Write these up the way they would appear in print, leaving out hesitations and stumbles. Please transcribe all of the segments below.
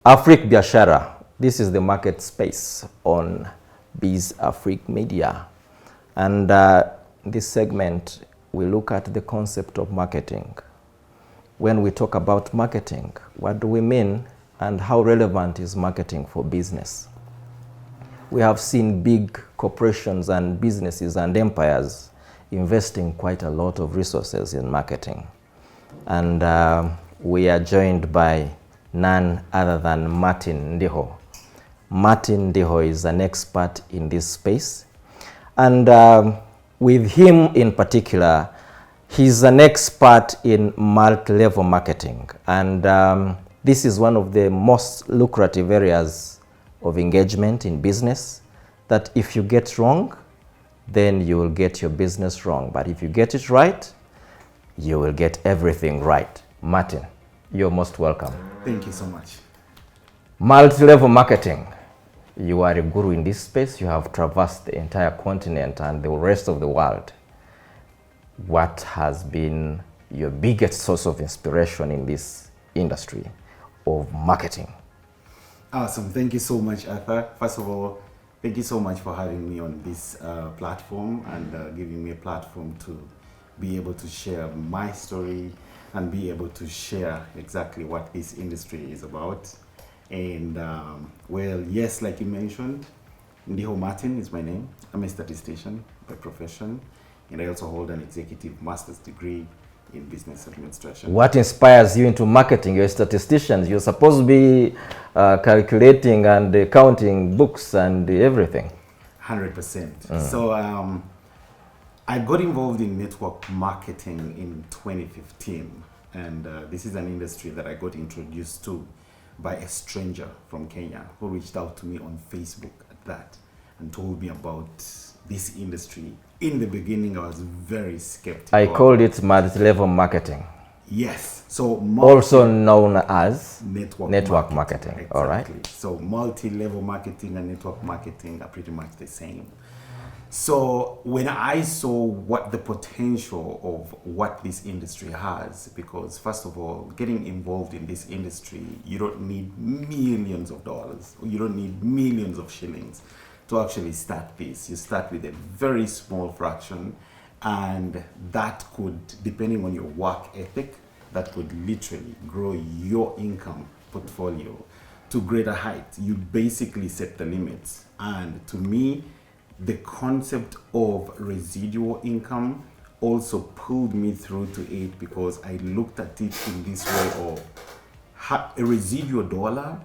Bizaphrike Biashara. This is the market space on Bizaphrike Media. And this segment, we look at the concept of marketing. When we talk about marketing, what do we mean and how relevant is marketing for business? We have seen big corporations and businesses and empires investing quite a lot of resources in marketing. And we are joined by none other than Martin Ndiho. Martin Ndiho is an expert in this space. And with him in particular, he's an expert in multi-level marketing. And this is one of the most lucrative areas of engagement in business, that if you get wrong, then you will get your business wrong. But if you get it right, you will get everything right. Martin, you're most welcome. Thank you so much. Multi-level marketing. You are a guru in this space. You have traversed the entire continent and the rest of the world. What has been your biggest source of inspiration in this industry of marketing? Awesome. Thank you so much, Arthur. First of all, thank you so much for having me on this platform and giving me a platform to be able to share my story and be able to share exactly what this industry is about. And well, yes, like you mentioned, Ndiho Martin is my name. I'm a statistician by profession, and I also hold an executive master's degree in business administration. What inspires you into marketing? You're a statistician. You're supposed to be calculating and counting books and everything. 100%. So I got involved in network marketing in 2015, and this is an industry that I got introduced to by a stranger from Kenya who reached out to me on Facebook at that and told me about this industry. In the beginning, I was very skeptical. I called it multi-level marketing. Yes. So also known as network marketing. Exactly. All right. So multi-level marketing and network marketing are pretty much the same. So when I saw what the potential of what this industry has, because first of all, getting involved in this industry, you don't need millions of dollars, or you don't need millions of shillings to actually start this. You start with a very small fraction, and that could, depending on your work ethic, that could literally grow your income portfolio to greater heights. You basically set the limits. And to me, the concept of residual income also pulled me through to it, because I looked at it in this way of a residual dollar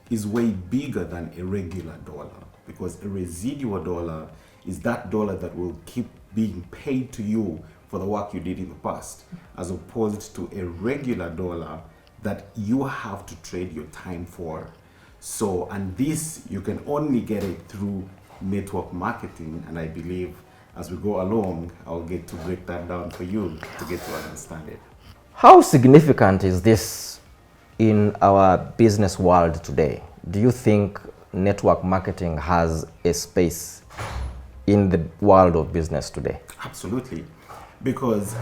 is way bigger than a regular dollar, because a residual dollar is that dollar that will keep being paid to you for the work you did in the past, as opposed to a regular dollar that you have to trade your time for. So, and this, you can only get it through network marketing, and I believe as we go along, I'll get to break that down for you to get to understand it. How significant is this in our business world today? Do you think network marketing has a space in the world of business today? Absolutely, because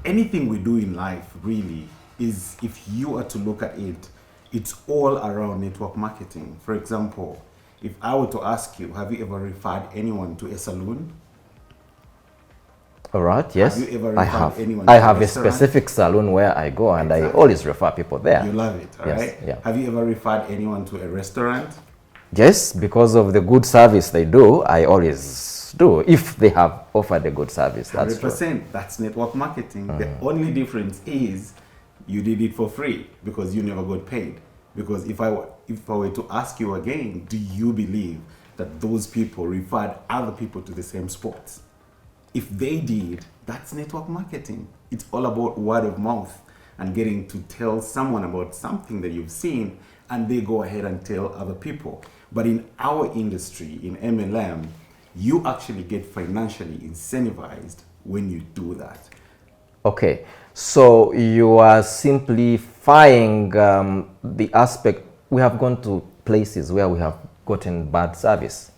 anything we do in life really is, if you are to look at it, it's all around network marketing. For example, if I were to ask you, have you ever referred anyone to a salon? All right, yes. Have you ever referred anyone I to have a a specific salon where I go, and I always refer people there. You love it, all right? Yeah. Have you ever referred anyone to a restaurant? Yes, because of the good service they do, I always do, if they have offered a good service. That's 100%. true. That's network marketing. The only difference is you did it for free because you never got paid. Because if I were to ask you again, do you believe that those people referred other people to the same spots? If they did, that's network marketing. It's all about word of mouth and getting to tell someone about something that you've seen, and they go ahead and tell other people. But in our industry, in MLM, you actually get financially incentivized when you do that. Okay, so you are simplifying the aspect. We have gone to places where we have gotten bad service.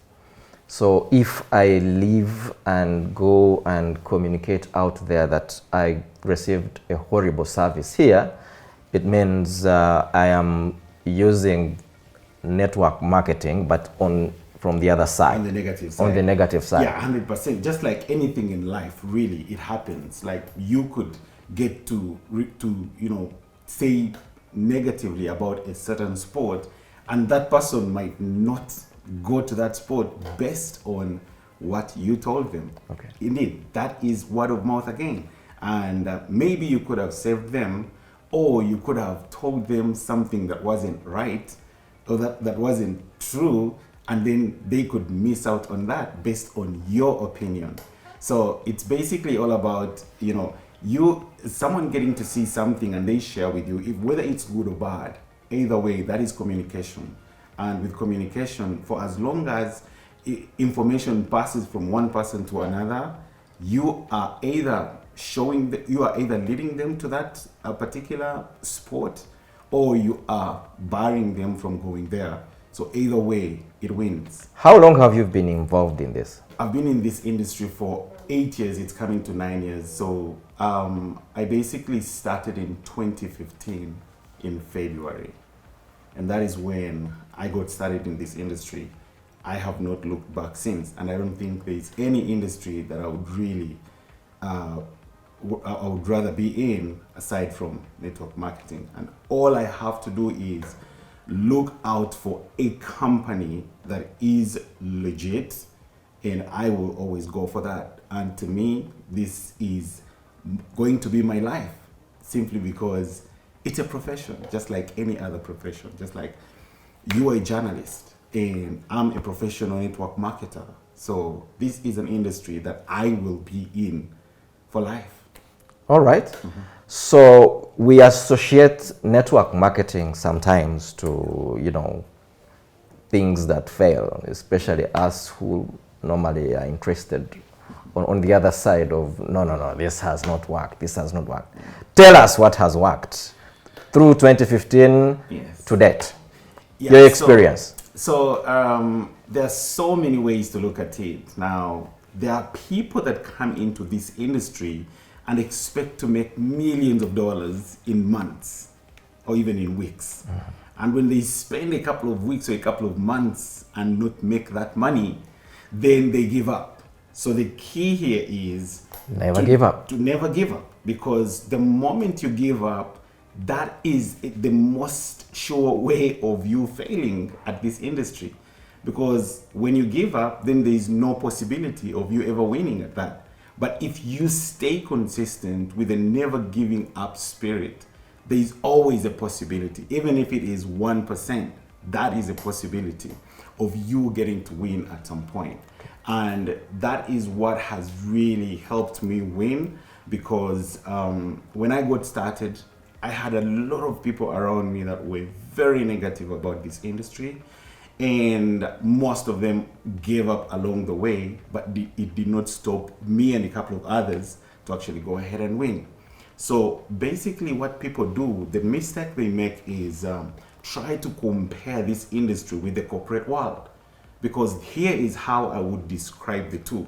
So if I leave and go and communicate out there that I received a horrible service here, it means I am using network marketing, but from the other side. On the negative side. On the negative side. Yeah, 100%. Just like anything in life, really, it happens. Like you could get to say negatively about a certain sport, and that person might not go to that sport based on what you told them. Okay. Indeed, that is word of mouth again. And maybe you could have saved them, or you could have told them something that wasn't right, or that wasn't true, and then they could miss out on that based on your opinion. So it's basically all about, someone getting to see something and they share with you, whether it's good or bad, either way, that is communication. And with communication, for as long as information passes from one person to another, you are either leading them to that particular sport, or you are barring them from going there. So either way, it wins. How long have you been involved in this? I've been in this industry for 8 years. It's coming to 9 years. So I basically started in 2015 in February. And that is when I got started in this industry. I have not looked back since. And I don't think there's any industry that I would really, I would rather be in aside from network marketing. And all I have to do is look out for a company that is legit, and I will always go for that. And to me, this is going to be my life, simply because it's a profession, just like any other profession. Just like you are a journalist and I'm a professional network marketer. So this is an industry that I will be in for life. All right. Mm-hmm. So we associate network marketing sometimes to, things that fail, especially us who normally are interested on the other side of, no, this has not worked, this has not worked. Tell us what has worked through 2015 to date, your experience. So there are so many ways to look at it. Now, there are people that come into this industry and expect to make millions of dollars in months or even in weeks. Mm-hmm. And when they spend a couple of weeks or a couple of months and not make that money, then they give up. So the key here is never give up. To never give up, because the moment you give up, that is the most sure way of you failing at this industry. Because when you give up, then there is no possibility of you ever winning at that. But if you stay consistent with a never giving up spirit, there is always a possibility. Even if it is 1%, that is a possibility of you getting to win at some point. And that is what has really helped me win, because when I got started, I had a lot of people around me that were very negative about this industry. And most of them gave up along the way, but it did not stop me and a couple of others to actually go ahead and win. So basically what people do, the mistake they make is try to compare this industry with the corporate world. Because here is how I would describe the two.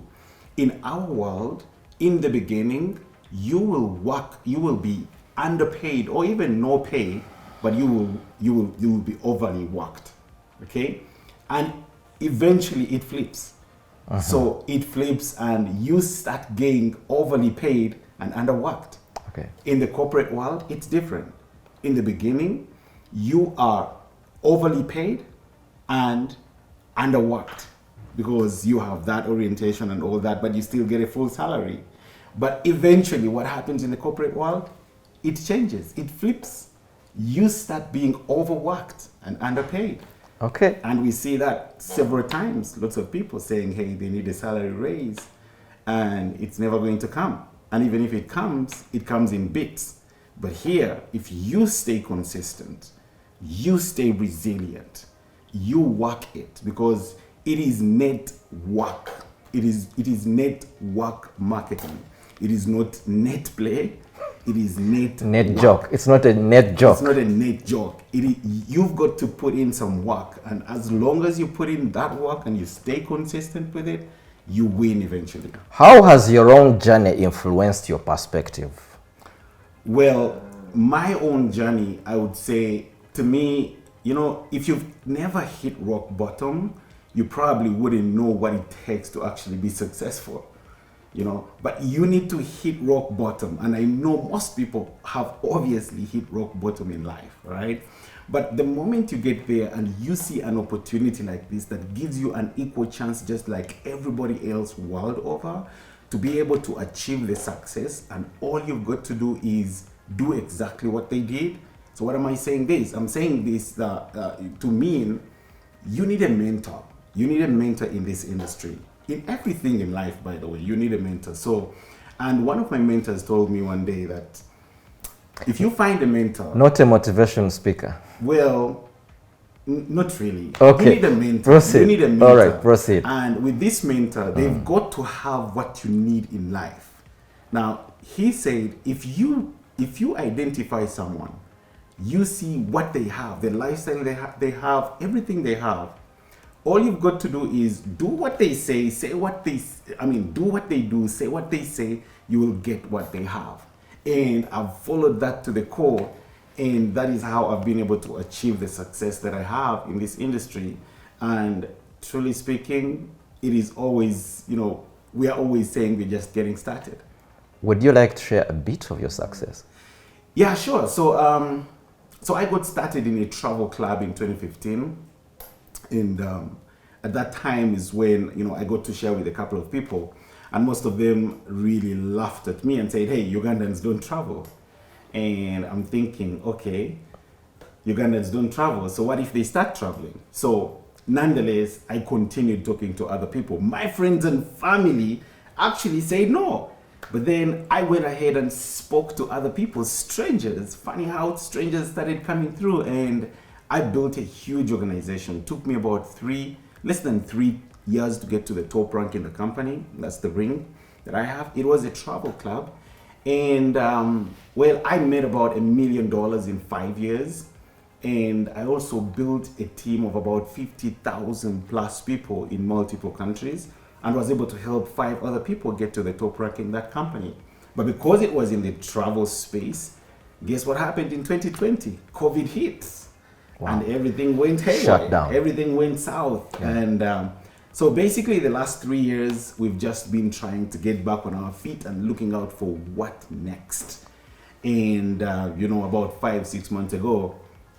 In our world, in the beginning, you will be underpaid or even no pay, but you will be overly worked. Okay, and eventually it flips. Uh-huh. So it flips and you start getting overly paid and underworked. Okay. In the corporate world, it's different. In the beginning, you are overly paid and underworked because you have that orientation and all that, but you still get a full salary. But eventually what happens in the corporate world, it changes, it flips. You start being overworked and underpaid. Okay. And we see that several times, lots of people saying, hey, they need a salary raise, and it's never going to come. And even if it comes in bits. But here, if you stay consistent, you stay resilient, you work it, because it is net work. It is net work marketing. It is not net play. It is net work. joke. It's not a net joke. It's not a net joke. You've got to put in some work, and as long as you put in that work and you stay consistent with it, you win eventually. How has your own journey influenced your perspective? Well, my own journey, I would say, to me, you know, if you've never hit rock bottom, you probably wouldn't know what it takes to actually be successful. You know, but you need to hit rock bottom, and I know most people have obviously hit rock bottom in life, right? But the moment you get there and you see an opportunity like this that gives you an equal chance, just like everybody else world over, to be able to achieve the success, and all you've got to do is do exactly what they did. So what am I saying this? I'm saying this to mean you need a mentor. You need a mentor in this industry. In everything in life, by the way, you need a mentor. So, and one of my mentors told me one day that if you find a mentor... Not a motivation speaker. Well, not really. Okay. You need a mentor. Proceed. You need a mentor. All right, proceed. And with this mentor, they've got to have what you need in life. Now, he said, if you identify someone, you see what they have, the lifestyle they have, everything they have, all you've got to do is do what they say what they, do what they do, say what they say, you will get what they have. And I've followed that to the core, and that is how I've been able to achieve the success that I have in this industry. And truly speaking, it is always, you know, we are always saying we're just getting started. Would you like to share a bit of your success? Yeah, sure. So, so I got started in a travel club in 2015. And at that time is when, you know, I got to share with a couple of people, and most of them really laughed at me and said, hey, Ugandans don't travel. And I'm thinking, okay, Ugandans don't travel, so what if they start traveling? So nonetheless, I continued talking to other people. My friends and family actually said no. But then I went ahead and spoke to other people, strangers. Funny how strangers started coming through, and I built a huge organization. It took me about less than 3 years to get to the top rank in the company. That's the ring that I have. It was a travel club. And well, I made about $1 million in 5 years. And I also built a team of about 50,000 plus people in multiple countries, and was able to help 5 other people get to the top rank in that company. But because it was in the travel space, guess what happened in 2020? COVID hit. Wow. And everything went haywire. Shut down. Everything went south. Yeah. And so basically the last 3 years, we've just been trying to get back on our feet and looking out for what next. And you know, about 5-6 months ago,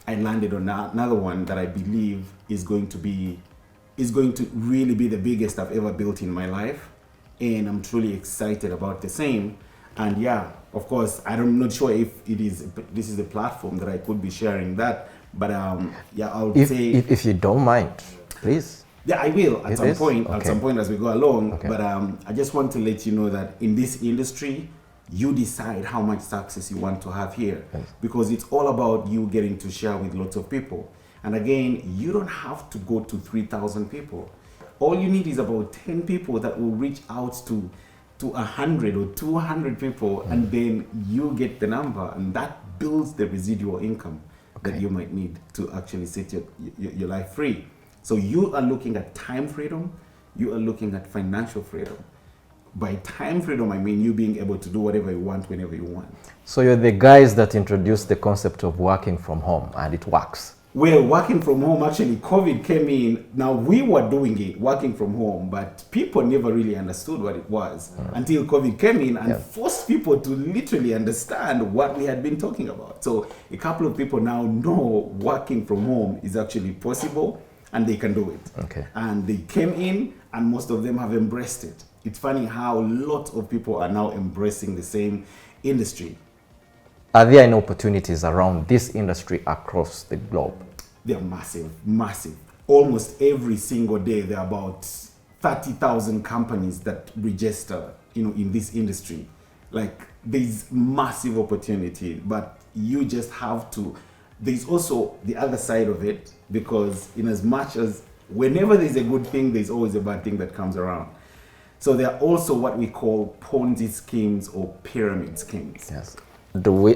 I landed on another one that I believe is going to really be the biggest I've ever built in my life. And I'm truly excited about the same. And yeah, of course, I'm not sure if this is the platform that I could be sharing that. But yeah, I would say... If you don't mind, please. Yeah, I will at some point. Okay. At some point as we go along. Okay. But I just want to let you know that in this industry, you decide how much success you want to have here. Yes. Because it's all about you getting to share with lots of people. And again, you don't have to go to 3,000 people. All you need is about 10 people that will reach out to 100 or 200 people, and then you get the number, and that builds the residual income that you might need to actually set your life free. So you are looking at time freedom, you are looking at financial freedom. By time freedom, I mean you being able to do whatever you want, whenever you want. So you're the guys that introduced the concept of working from home, and it works. Well, working from home, actually, COVID came in. Now, we were doing it, working from home, but people never really understood what it was until COVID came in and forced people to literally understand what we had been talking about. So a couple of people now know working from home is actually possible, and they can do it. Okay. And they came in, and most of them have embraced it. It's funny how lots of people are now embracing the same industry. Are there any opportunities around this industry across the globe? They're massive, massive. Almost every single day, there are about 30,000 companies that register, you know, in this industry. Like, there's massive opportunity, but you just have to. There's also the other side of it, because in as much as whenever there's a good thing, there's always a bad thing that comes around. So there are also what we call Ponzi schemes or pyramid schemes. Yes. The way,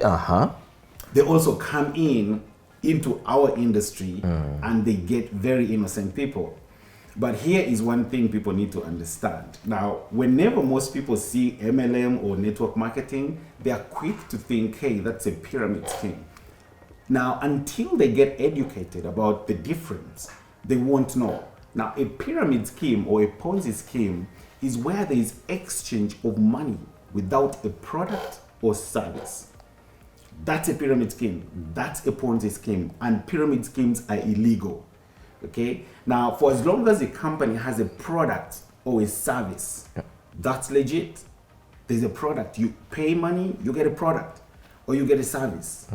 They also come into our industry and they get very innocent people. But here is one thing people need to understand. Now, whenever most people see MLM or network marketing, they are quick to think, hey, that's a pyramid scheme. Now, until they get educated about the difference, they won't know. Now, a pyramid scheme or a Ponzi scheme is where there is exchange of money without a product or service. That's a pyramid scheme. That's a Ponzi scheme. And pyramid schemes are illegal. Okay? Now, for as long as a company has a product or a service, that's legit. There's a product. You pay money, you get a product, or you get a service.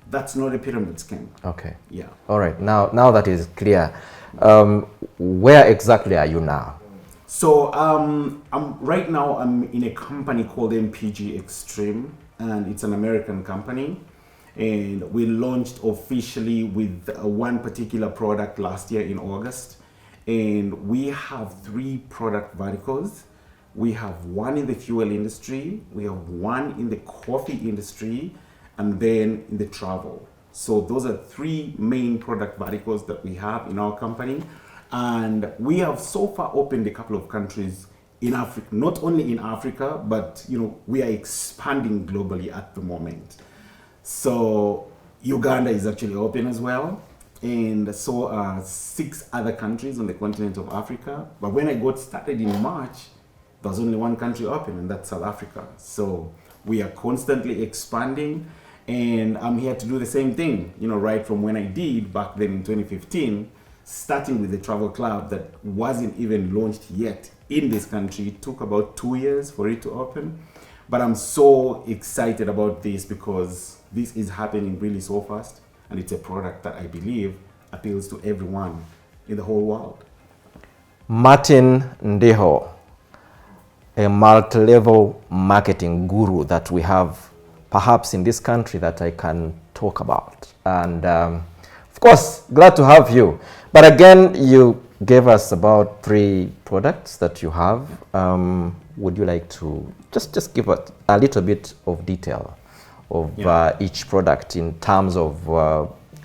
That's not a pyramid scheme. Okay. Yeah. All right. Now that is clear. Where exactly are you now? So right now I'm in a company called MPG Extreme, and it's an American company. And we launched officially with one particular product last year in August. And we have 3 product verticals. We have one in the fuel industry, we have one in the coffee industry, and then in the travel. So those are 3 main product verticals that we have in our company. And we have so far opened a couple of countries in Africa, not only in Africa, but we are expanding globally at the moment. So Uganda is actually open as well, and so are 6 other countries on the continent of Africa. But when I got started in March, there was only one country open, and that's South Africa. So we are constantly expanding, and I'm here to do the same thing, right from when I did back then in 2015, starting with the travel club that wasn't even launched yet in this country. It took about 2 years for it to open. But I'm so excited about this because this is happening really so fast, and it's a product that I believe appeals to everyone in the whole world. Martin Ndiho, a multi-level marketing guru that we have perhaps in this country that I can talk about. And of course, glad to have you. But again, you gave us about 3 products that you have. Would you like to just give us a little bit of detail of each product in terms of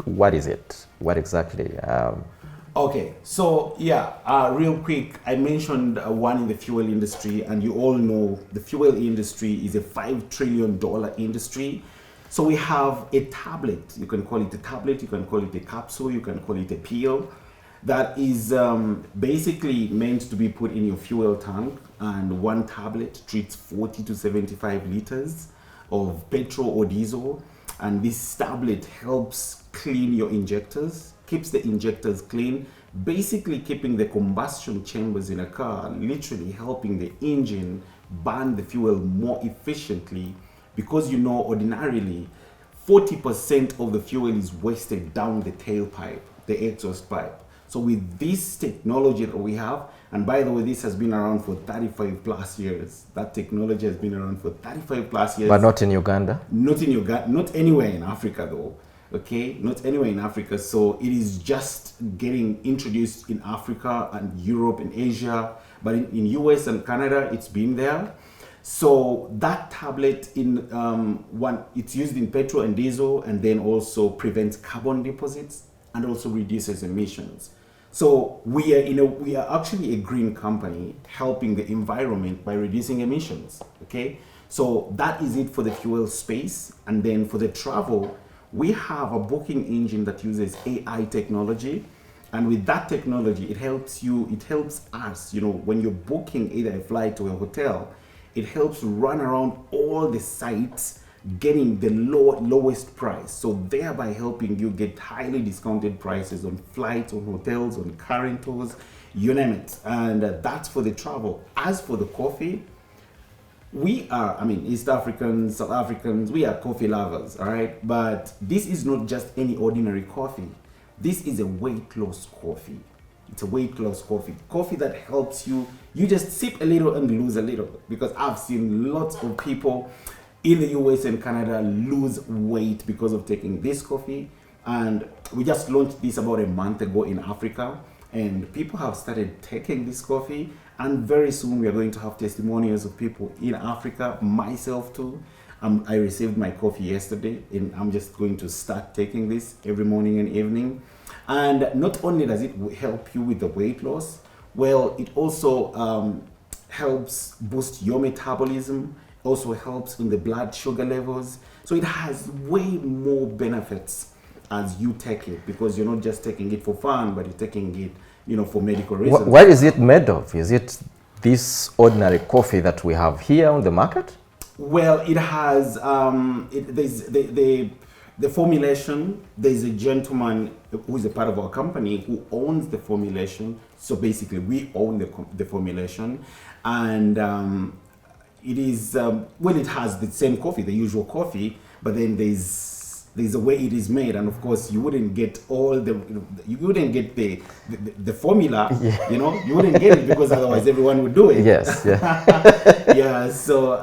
what is it? What exactly? Okay, so real quick, I mentioned one in the fuel industry, and you all know the fuel industry is a $5 trillion industry. So we have a tablet. You can call it a tablet, you can call it a capsule, you can call it a pill, that is basically meant to be put in your fuel tank, and one tablet treats 40 to 75 liters of petrol or diesel. And this tablet helps clean your injectors, keeps the injectors clean, basically keeping the combustion chambers in a car, literally helping the engine burn the fuel more efficiently, because ordinarily 40% of the fuel is wasted down the tailpipe, the exhaust pipe. So with this technology that we have, and by the way, this has been around for 35 plus years. That technology has been around for 35 plus years. But not in Uganda? Not in Uganda, not anywhere in Africa though. Okay, not anywhere in Africa. So it is just getting introduced in Africa and Europe and Asia, but in US and Canada, it's been there. So that tablet it's used in petrol and diesel, and then also prevents carbon deposits and also reduces emissions. So we are actually a green company helping the environment by reducing emissions. Okay, so that is it for the fuel space. And then for the travel, we have a booking engine that uses AI technology, and with that technology, it helps us. When you're booking either a flight to a hotel, it helps run around all the sites, getting the lowest price, so thereby helping you get highly discounted prices on flights, on hotels, on car rentals, you name it. And that's for the travel. As for the coffee, we are, East Africans, South Africans, we are coffee lovers, all right? But this is not just any ordinary coffee. This is a weight loss coffee. It's a weight loss coffee. Coffee that helps you just sip a little and lose a little. Because I've seen lots of people in the US and Canada lose weight because of taking this coffee. And we just launched this about a month ago in Africa, and people have started taking this coffee, and very soon we are going to have testimonials of people in Africa, myself too, I received my coffee yesterday, and I'm just going to start taking this every morning and evening. And not only does it help you with the weight loss, well, it also helps boost your metabolism, also helps in the blood sugar levels. So it has way more benefits as you take it, because you're not just taking it for fun, but you're taking it, for medical reasons. What is it made of? Is it this ordinary coffee that we have here on the market? Well, it has, there's the formulation. There's a gentleman who is a part of our company who owns the formulation. So basically, we own the formulation, and it is it has the same coffee, the usual coffee, but then there's a way it is made, and of course you wouldn't get you wouldn't get the formula. Yeah. You wouldn't get it, because otherwise everyone would do it. Yes. Yeah. Yeah. So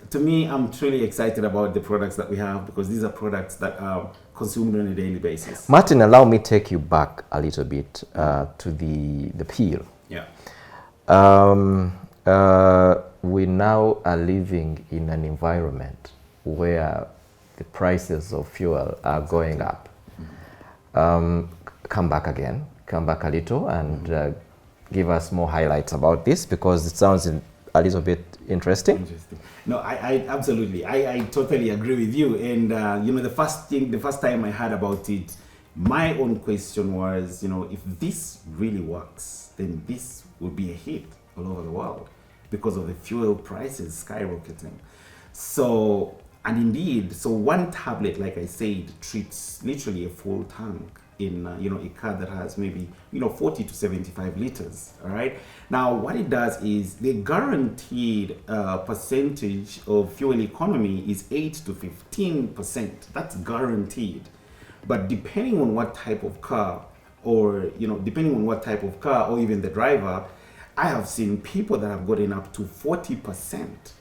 to me, I'm truly excited about the products that we have, because these are products that are consumed on a daily basis. Martin, allow me take you back a little bit to the peel. Yeah. We now are living in an environment where the prices of fuel are going up. Come back a little, and give us more highlights about this, because it sounds a little bit interesting. No, I absolutely, I totally agree with you. And the first time I heard about it, my own question was, if this really works, then this will be a hit all over the world, because of the fuel prices skyrocketing. So, and indeed, so one tablet, like I said, treats literally a full tank in a car that has maybe 40 to 75 liters. All right. Now, what it does is the guaranteed percentage of fuel economy is 8 to 15%. That's guaranteed. But depending on what type of car, or depending on what type of car, or even the driver, I have seen people that have gotten up to 40%.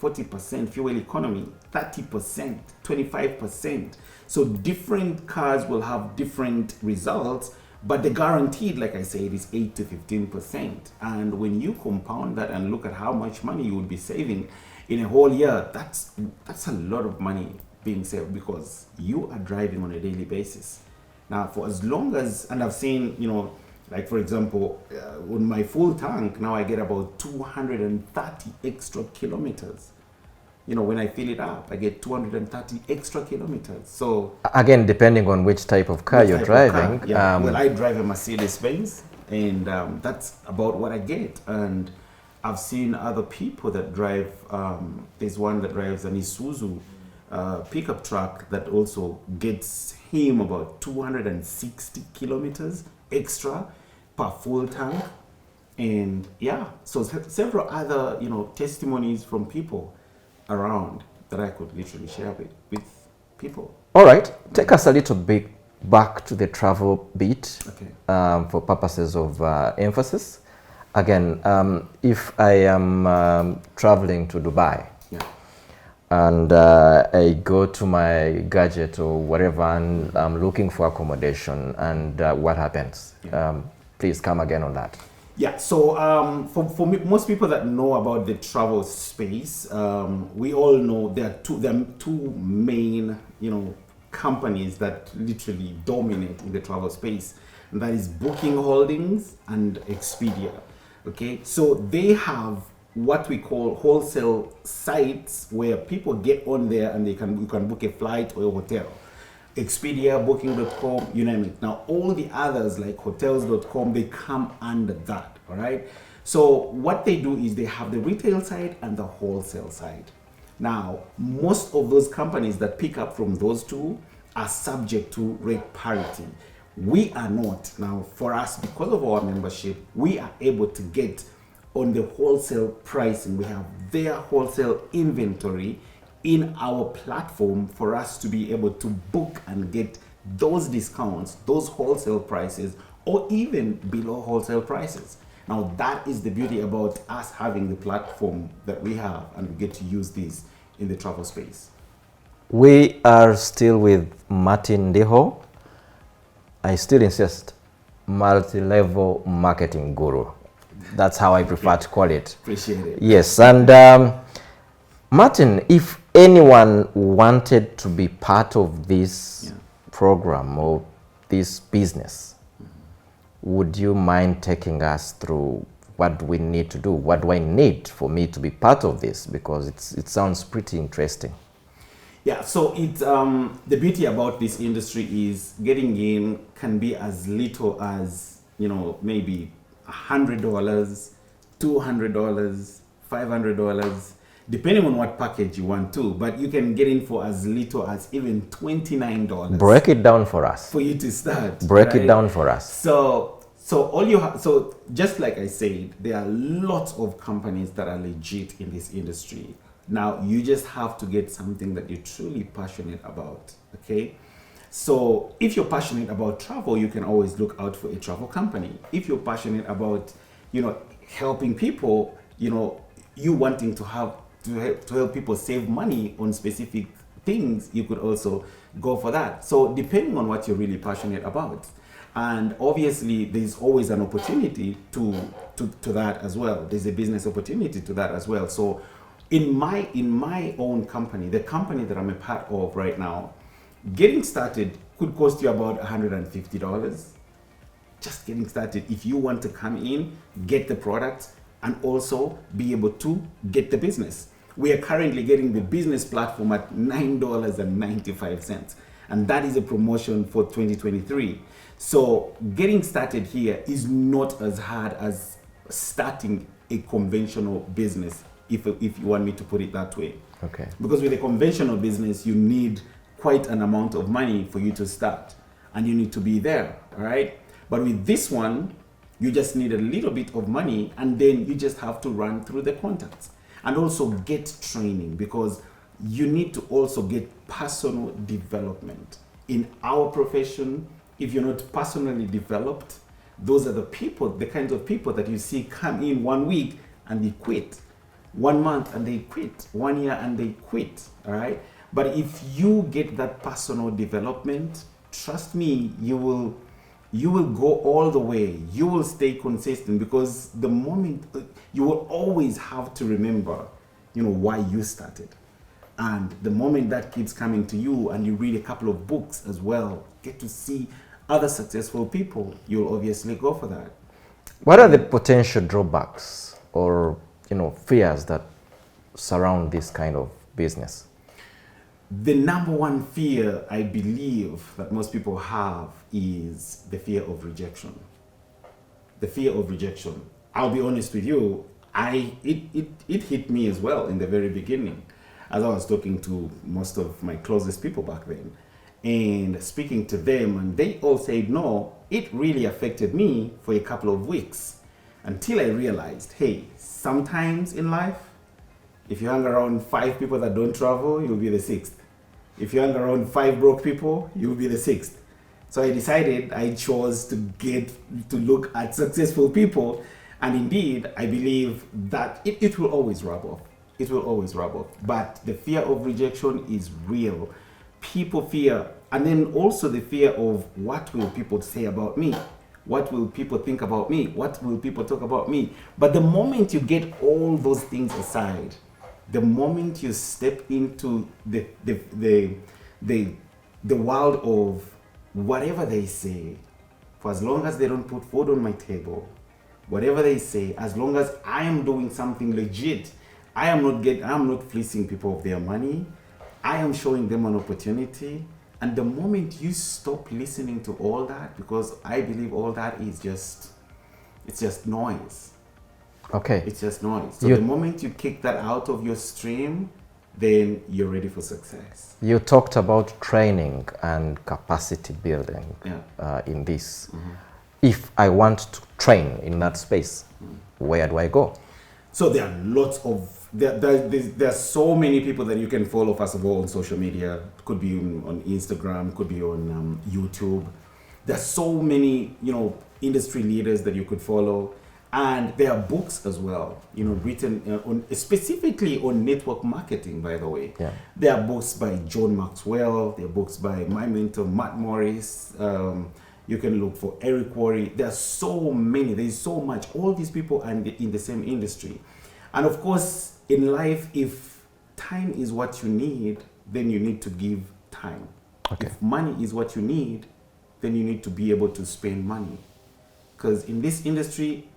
40% fuel economy, 30%, 25%. So different cars will have different results, but the guaranteed, like I said, is 8 to 15%. And when you compound that and look at how much money you would be saving in a whole year, that's a lot of money being saved, because you are driving on a daily basis. Now, for as long as, and I've seen, like for example, on my full tank, now I get about 230 extra kilometers. When I fill it up, I get 230 extra kilometers. So again, depending on which type of car you're driving. Car, yeah. Well, I drive a Mercedes-Benz, and that's about what I get. And I've seen other people that drive, there's one that drives an Isuzu pickup truck that also gets him about 260 kilometers extra per full tank. And yeah, so several other testimonies from people around that I could literally share with people. All right, take us a little bit back to the travel bit. Okay. For purposes of emphasis. Again, if I am traveling to Dubai, yeah, and I go to my gadget or whatever, and I'm looking for accommodation, and what happens? Yeah. Please come again on that. Yeah, so for most people that know about the travel space, we all know there are two main companies that literally dominate in the travel space, and that is Booking Holdings and Expedia. Okay, so they have what we call wholesale sites where people get on there and you can book a flight or a hotel. Expedia, Booking.com, you name it. Now, all the others like Hotels.com, they come under that, all right? So what they do is they have the retail side and the wholesale side. Now, most of those companies that pick up from those two are subject to rate parity. We are not. Now, for us, because of our membership, we are able to get on the wholesale pricing. We have their wholesale inventory in our platform for us to be able to book and get those discounts, those wholesale prices, or even below wholesale prices. Now, that is the beauty about us having the platform that we have, and we get to use this in the travel space. We are still with Martin Ndiho. I still insist, multi-level marketing guru. That's how I prefer to call it. Appreciate it. Yes, and Martin, if anyone wanted to be part of this program or this business, would you mind taking us through what we need to do? What do I need for me to be part of this? Because it sounds pretty interesting. Yeah, so it's the beauty about this industry is getting in can be as little as, you know, maybe $100, $200, $500, depending on what package you want to. But you can get in for as little as even $29. Break it down for us. For you to start. Break it down for us. So just like I said, there are lots of companies that are legit in this industry. Now you just have to get something that you're truly passionate about. Okay. So if you're passionate about travel, you can always look out for a travel company. If you're passionate about, you know, helping people, you know, you wanting to help people save money on specific things, you could also go for that. So depending on what you're really passionate about. And obviously there's always an opportunity to that as well. There's a business opportunity to that as well. So in my own company, the company that I'm a part of right now, getting started could cost you about $150. Just getting started. If you want to come in, get the product, and also be able to get the business. We are currently getting the business platform at $9.95. And that is a promotion for 2023. So getting started here is not as hard as starting a conventional business, if you want me to put it that way. Okay. Because with a conventional business, you need quite an amount of money for you to start, and you need to be there, all right? But with this one, you just need a little bit of money, and then you just have to run through the contacts and also get training, because you need to also get personal development. In our profession, if you're not personally developed, those are the kinds of people that you see come in 1 week and they quit, 1 month and they quit, 1 year and they quit, all right? But if you get that personal development, trust me, you will go all the way. You will stay consistent, because the moment you will always have to remember, you know, why you started. And the moment that keeps coming to you, and you read a couple of books as well, get to see other successful people, you'll obviously go for that. What are the potential drawbacks or, you know, fears that surround this kind of business? The number one fear I believe that most people have is the fear of rejection. The fear of rejection. I'll be honest with you, it hit me as well in the very beginning, as I was talking to most of my closest people back then and speaking to them, and they all said no. It really affected me for a couple of weeks until I realized, hey, sometimes in life, if you hang around 5 people that don't travel, you'll be the 6th. If you hang around 5 broke people, you'll be the 6th. So I chose to look at successful people, and indeed, I believe that it will always rub off. It will always rub off. But the fear of rejection is real. People fear, and then also the fear of, what will people say about me? What will people think about me? What will people talk about me? But the moment you get all those things aside, the moment you step into the world of whatever they say, for as long as they don't put food on my table, whatever they say, as long as I am doing something legit, I am not fleecing people of their money, I am showing them an opportunity. And the moment you stop listening to all that, because I believe all that is just noise. Okay. It's just noise. So the moment you kick that out of your stream, then you're ready for success. You talked about training and capacity building in this. Mm-hmm. If I want to train in that space, where do I go? So there are lots of, there are so many people that you can follow, first of all, on social media. Could be on Instagram, could be on YouTube. There are so many, industry leaders that you could follow. And there are books as well, written specifically on network marketing, by the way. Yeah. There are books by John Maxwell. There are books by my mentor, Matt Morris. You can look for Eric Worre. There are so many. There's so much. All these people are in the same industry. And of course, in life, if time is what you need, then you need to give time. Okay. If money is what you need, then you need to be able to spend money. Because in this industry,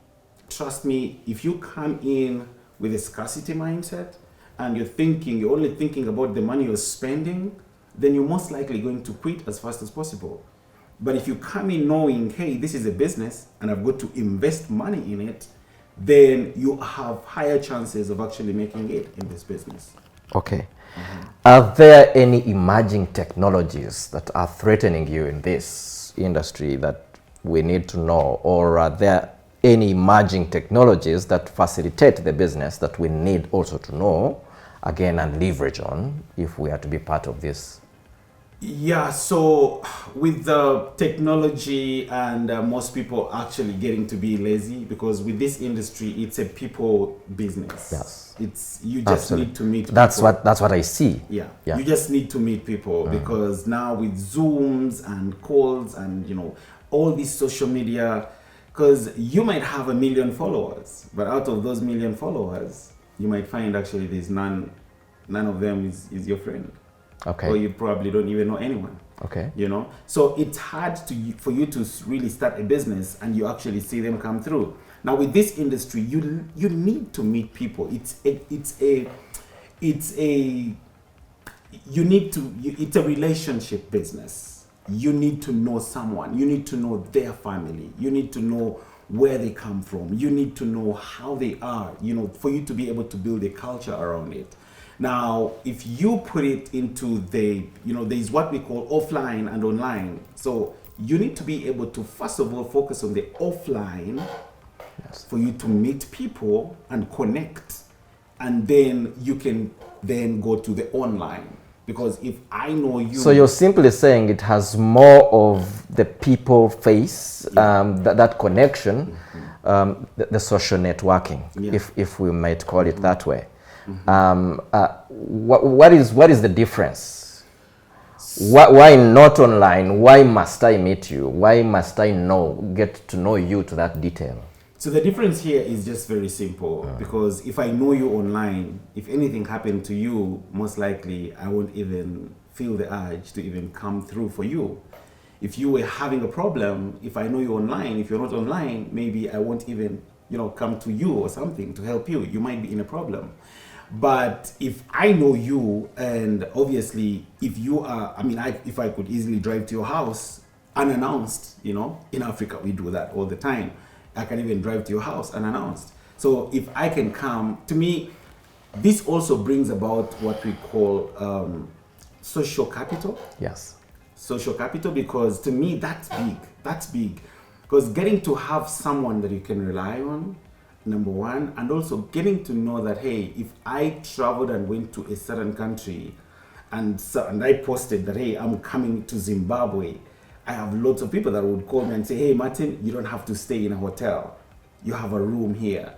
trust me, if you come in with a scarcity mindset and you're only thinking about the money you're spending, then you're most likely going to quit as fast as possible. But if you come in knowing, hey, this is a business and I've got to invest money in it, then you have higher chances of actually making it in this business. Okay. Are there any emerging technologies that are threatening you in this industry that we need to know, or are there any emerging technologies that facilitate the business that we need also to know, again, and leverage on if we are to be part of this? Yeah, so with the technology and most people actually getting to be lazy, because with this industry, it's a people business. Yes. You just need to meet people. That's what I see. Yeah. You just need to meet people because now with Zooms and calls and all these social media, because you might have 1 million followers, but out of those 1 million followers, you might find actually there's none of them is your friend. Okay. Or you probably don't even know anyone. Okay. So it's hard for you to really start a business and you actually see them come through. Now with this industry, you need to meet people. It's a relationship business. You need to know someone. You need to know their family. You need to know where they come from. You need to know how they are, for you to be able to build a culture around it. Now, if you put it into there's what we call offline and online. So you need to be able to, first of all, focus on the offline for you to meet people and connect. And then you can then go to the online. Because if I know you... So you're simply saying it has more of the people face, that connection, the social networking, if we might call it that way. What is the difference? Why not online? Why must I meet you? Why must I get to know you to that detail? So the difference here is just very simple, because if I know you online, if anything happened to you, most likely I won't even feel the urge to even come through for you. If you were having a problem, if I know you online, if you're not online, maybe I won't even come to you or something to help you. You might be in a problem. But if I know you, and obviously if you are, if I could easily drive to your house unannounced, in Africa we do that all the time. I can even drive to your house unannounced. So if I can come, to me, this also brings about what we call social capital. Yes. Social capital, because to me that's big. That's big. Because getting to have someone that you can rely on, number one, and also getting to know that, hey, if I traveled and went to a certain country and I posted that, hey, I'm coming to Zimbabwe, I have lots of people that would call me and say, hey, Martin, you don't have to stay in a hotel. You have a room here.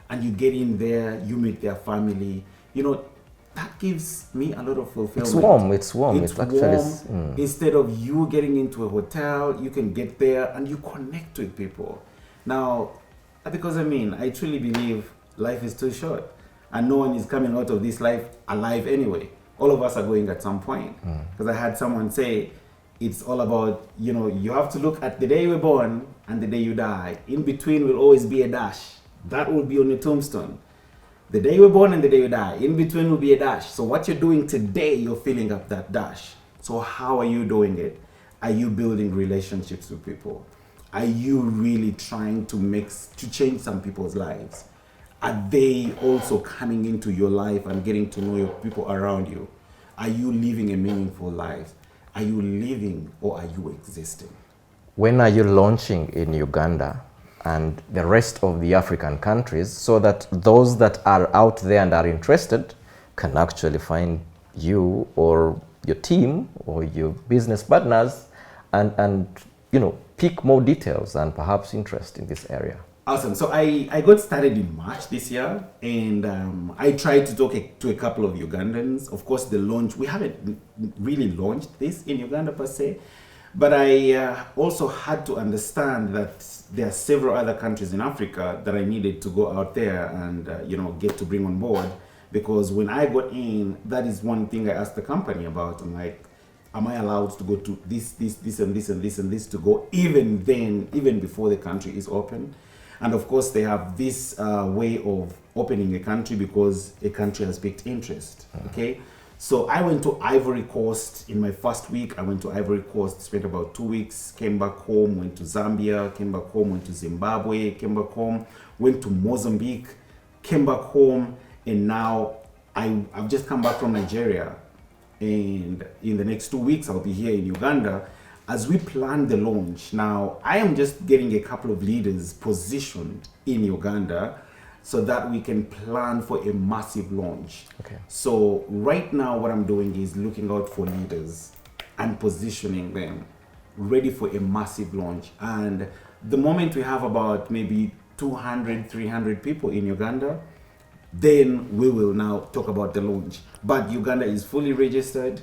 And you get in there, you meet their family. That gives me a lot of fulfillment. It's warm. It's warm. Instead of you getting into a hotel, you can get there and you connect with people. Now, because I truly believe life is too short. And no one is coming out of this life alive anyway. All of us are going at some point. Because I had someone say, it's all about, you have to look at the day you were born and the day you die. In between will always be a dash. That will be on your tombstone. The day you were born and the day you die. In between will be a dash. So what you're doing today, you're filling up that dash. So how are you doing it? Are you building relationships with people? Are you really trying to change some people's lives? Are they also coming into your life and getting to know your people around you? Are you living a meaningful life? Are you living or are you existing? When are you launching in Uganda and the rest of the African countries, so that those that are out there and are interested can actually find you or your team or your business partners and pick more details and perhaps interest in this area? Awesome. So I got started in March this year, and I tried to talk to a couple of Ugandans. Of course, the launch, we haven't really launched this in Uganda per se, but I also had to understand that there are several other countries in Africa that I needed to go out there and get to bring on board, Because when I got in, that is one thing I asked the company about. I'm like, am I allowed to go to this, and this, and this, and this to go even then, even before the country is open? And of course, they have this way of opening a country because a country has picked interest. Okay, so I went to Ivory Coast in my first week. I went to Ivory Coast, spent about 2 weeks, came back home, went to Zambia, came back home, went to Zimbabwe, came back home, went to Mozambique, came back home, and now I've just come back from Nigeria. And in the next 2 weeks, I'll be here in Uganda as we plan the launch. Now, I am just getting a couple of leaders positioned in Uganda so that we can plan for a massive launch. Okay. So right now, what I'm doing is looking out for leaders and positioning them ready for a massive launch. And the moment we have about maybe 200, 300 people in Uganda, then we will now talk about the launch. But Uganda is fully registered,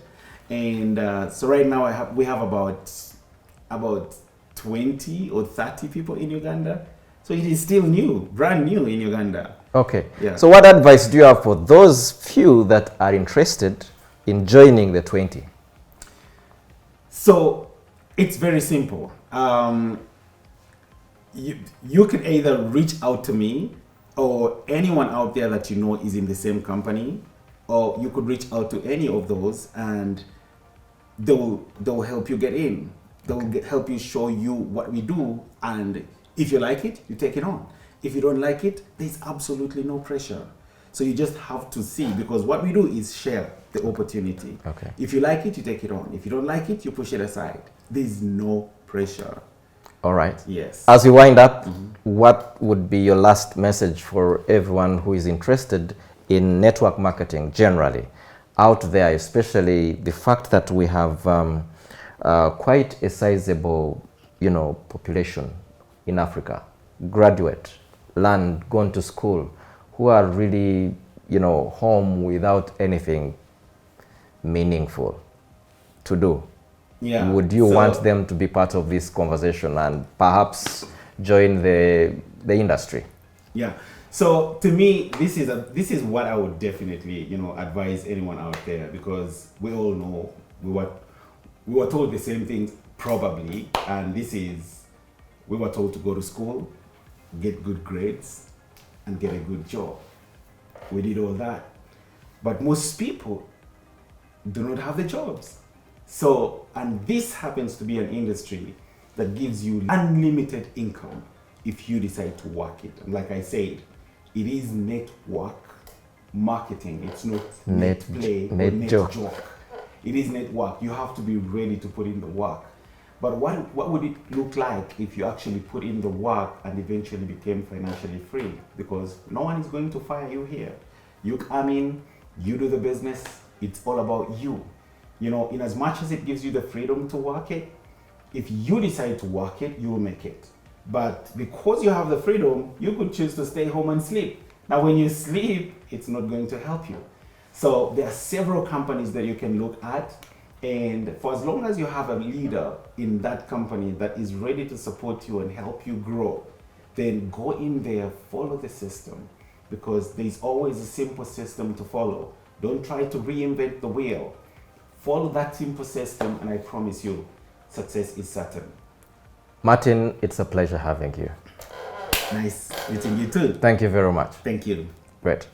and so right now we have about 20 or 30 people in Uganda. So it is still new, brand new in Uganda. Okay. Yeah. So what advice do you have for those few that are interested in joining the 20? So it's very simple. You can either reach out to me or anyone out there that you know is in the same company, or you could reach out to any of those and they'll help you get in. They'll help you, show you what we do, and if you like it, you take it on. If you don't like it, there's absolutely no pressure. So you just have to see, because what we do is share the opportunity. Okay. If you like it, you take it on. If you don't like it, you push it aside. There's no pressure. All right. Yes. As we wind up, what would be your last message for everyone who is interested in network marketing generally out there, especially the fact that we have quite a sizable, population in Africa, graduate, gone to school, who are really, home without anything meaningful to do? Yeah. Would you want them to be part of this conversation and perhaps join the industry? Yeah. So to me, this is what I would definitely, advise anyone out there, because we all know we were told the same thing probably, and we were told to go to school, get good grades, and get a good job. We did all that, but most people do not have the jobs. So, and this happens to be an industry that gives you unlimited income if you decide to work it. And like I said, it is network marketing. It's not net play or net joke. It is network. You have to be ready to put in the work. But what would it look like if you actually put in the work and eventually became financially free? Because no one is going to fire you here. You come in, you do the business. It's all about you. In as much as it gives you the freedom to work it, if you decide to work it, you will make it. But because you have the freedom, you could choose to stay home and sleep. Now, when you sleep, it's not going to help you. So there are several companies that you can look at. And for as long as you have a leader in that company that is ready to support you and help you grow, then go in there, follow the system, because there's always a simple system to follow. Don't try to reinvent the wheel. Follow that simple system, and I promise you, success is certain. Martin, it's a pleasure having you. Nice meeting you too. Thank you very much. Thank you. Great.